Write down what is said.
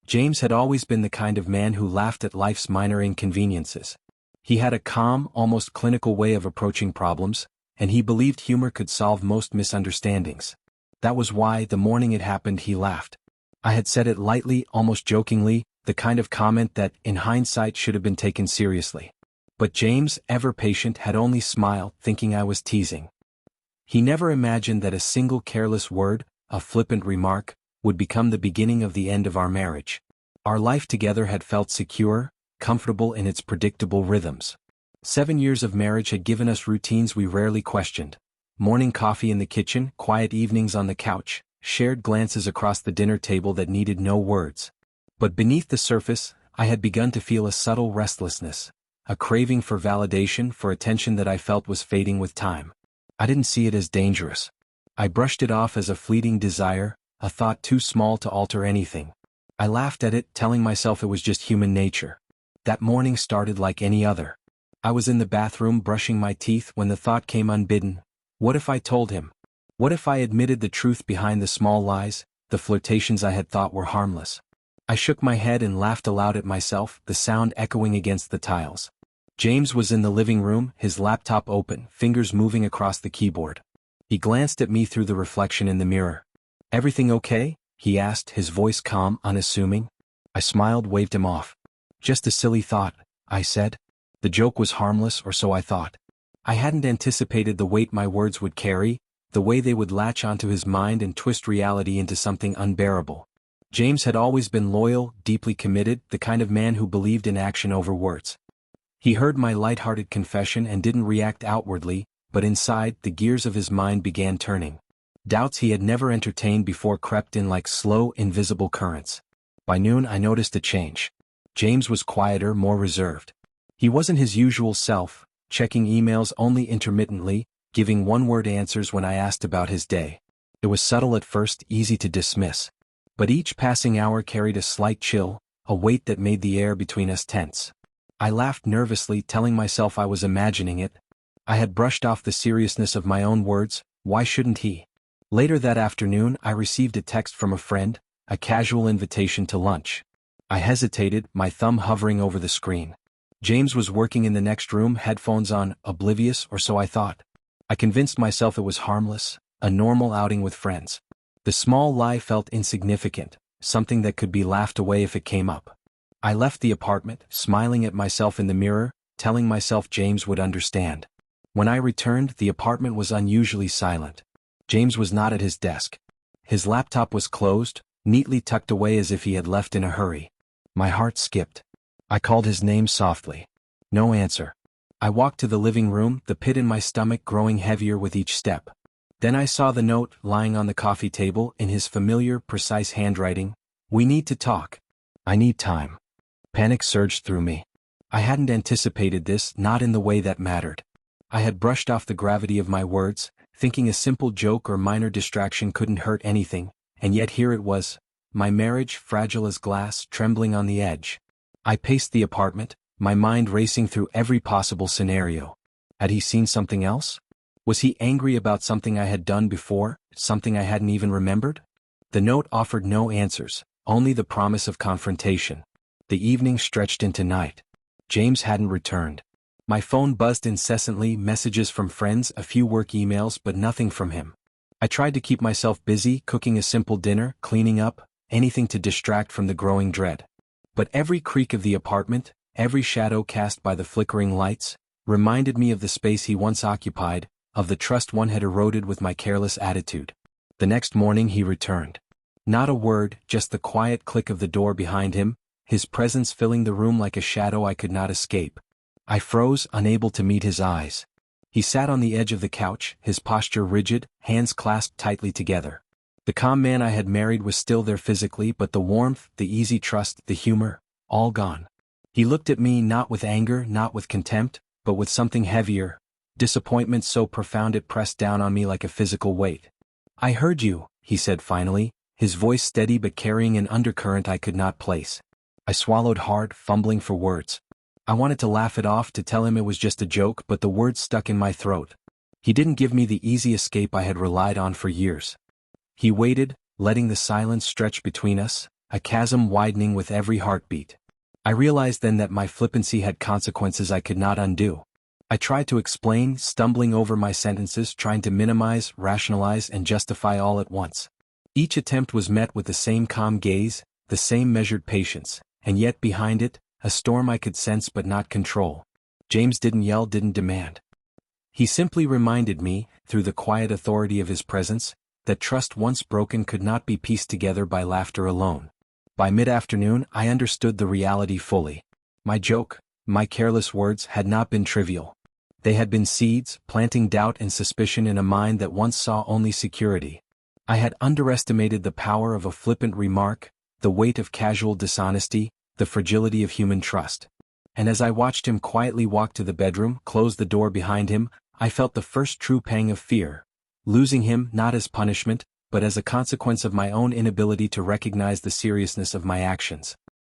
James had always been the kind of man who laughed at life's minor inconveniences. He had a calm, almost clinical way of approaching problems, and he believed humor could solve most misunderstandings. That was why, the morning it happened, he laughed. I had said it lightly, almost jokingly, the kind of comment that, in hindsight, should have been taken seriously. But James, ever patient, had only smiled, thinking I was teasing. He never imagined that a single careless word, a flippant remark, would become the beginning of the end of our marriage. Our life together had felt secure, comfortable in its predictable rhythms. 7 years of marriage had given us routines we rarely questioned. Morning coffee in the kitchen, quiet evenings on the couch, shared glances across the dinner table that needed no words. But beneath the surface, I had begun to feel a subtle restlessness, a craving for validation, for attention that I felt was fading with time. I didn't see it as dangerous. I brushed it off as a fleeting desire, a thought too small to alter anything. I laughed at it, telling myself it was just human nature. That morning started like any other. I was in the bathroom brushing my teeth when the thought came unbidden. What if I told him? What if I admitted the truth behind the small lies, the flirtations I had thought were harmless? I shook my head and laughed aloud at myself, the sound echoing against the tiles. James was in the living room, his laptop open, fingers moving across the keyboard. He glanced at me through the reflection in the mirror. "Everything okay?" he asked, his voice calm, unassuming. I smiled, waved him off. "Just a silly thought," I said. The joke was harmless, or so I thought. I hadn't anticipated the weight my words would carry, the way they would latch onto his mind and twist reality into something unbearable. James had always been loyal, deeply committed, the kind of man who believed in action over words. He heard my light-hearted confession and didn't react outwardly, but inside, the gears of his mind began turning. Doubts he had never entertained before crept in like slow, invisible currents. By noon I noticed a change. James was quieter, more reserved. He wasn't his usual self, checking emails only intermittently, giving one-word answers when I asked about his day. It was subtle at first, easy to dismiss. But each passing hour carried a slight chill, a weight that made the air between us tense. I laughed nervously, telling myself I was imagining it. I had brushed off the seriousness of my own words. Why shouldn't he? Later that afternoon, I received a text from a friend, a casual invitation to lunch. I hesitated, my thumb hovering over the screen. James was working in the next room, headphones on, oblivious, or so I thought. I convinced myself it was harmless, a normal outing with friends. The small lie felt insignificant, something that could be laughed away if it came up. I left the apartment, smiling at myself in the mirror, telling myself James would understand. When I returned, the apartment was unusually silent. James was not at his desk. His laptop was closed, neatly tucked away as if he had left in a hurry. My heart skipped. I called his name softly. No answer. I walked to the living room, the pit in my stomach growing heavier with each step. Then I saw the note lying on the coffee table in his familiar, precise handwriting. "We need to talk. I need time." Panic surged through me. I hadn't anticipated this, not in the way that mattered. I had brushed off the gravity of my words, thinking a simple joke or minor distraction couldn't hurt anything, and yet here it was, my marriage, fragile as glass, trembling on the edge. I paced the apartment, my mind racing through every possible scenario. Had he seen something else? Was he angry about something I had done before, something I hadn't even remembered? The note offered no answers, only the promise of confrontation. The evening stretched into night. James hadn't returned. My phone buzzed incessantly, messages from friends, a few work emails, but nothing from him. I tried to keep myself busy, cooking a simple dinner, cleaning up, anything to distract from the growing dread. But every creak of the apartment, every shadow cast by the flickering lights, reminded me of the space he once occupied, of the trust one had eroded with my careless attitude. The next morning he returned. Not a word, just the quiet click of the door behind him, his presence filling the room like a shadow I could not escape. I froze, unable to meet his eyes. He sat on the edge of the couch, his posture rigid, hands clasped tightly together. The calm man I had married was still there physically, but the warmth, the easy trust, the humor, all gone. He looked at me not with anger, not with contempt, but with something heavier, disappointment so profound it pressed down on me like a physical weight. "I heard you," he said finally, his voice steady but carrying an undercurrent I could not place. I swallowed hard, fumbling for words. I wanted to laugh it off, to tell him it was just a joke, but the words stuck in my throat. He didn't give me the easy escape I had relied on for years. He waited, letting the silence stretch between us, a chasm widening with every heartbeat. I realized then that my flippancy had consequences I could not undo. I tried to explain, stumbling over my sentences, trying to minimize, rationalize, and justify all at once. Each attempt was met with the same calm gaze, the same measured patience, and yet behind it, a storm I could sense but not control. James didn't yell, didn't demand. He simply reminded me, through the quiet authority of his presence, that trust once broken could not be pieced together by laughter alone. By mid-afternoon, I understood the reality fully. My joke, my careless words had not been trivial. They had been seeds, planting doubt and suspicion in a mind that once saw only security. I had underestimated the power of a flippant remark, the weight of casual dishonesty, the fragility of human trust. And as I watched him quietly walk to the bedroom, close the door behind him, I felt the first true pang of fear. Losing him not as punishment, but as a consequence of my own inability to recognize the seriousness of my actions.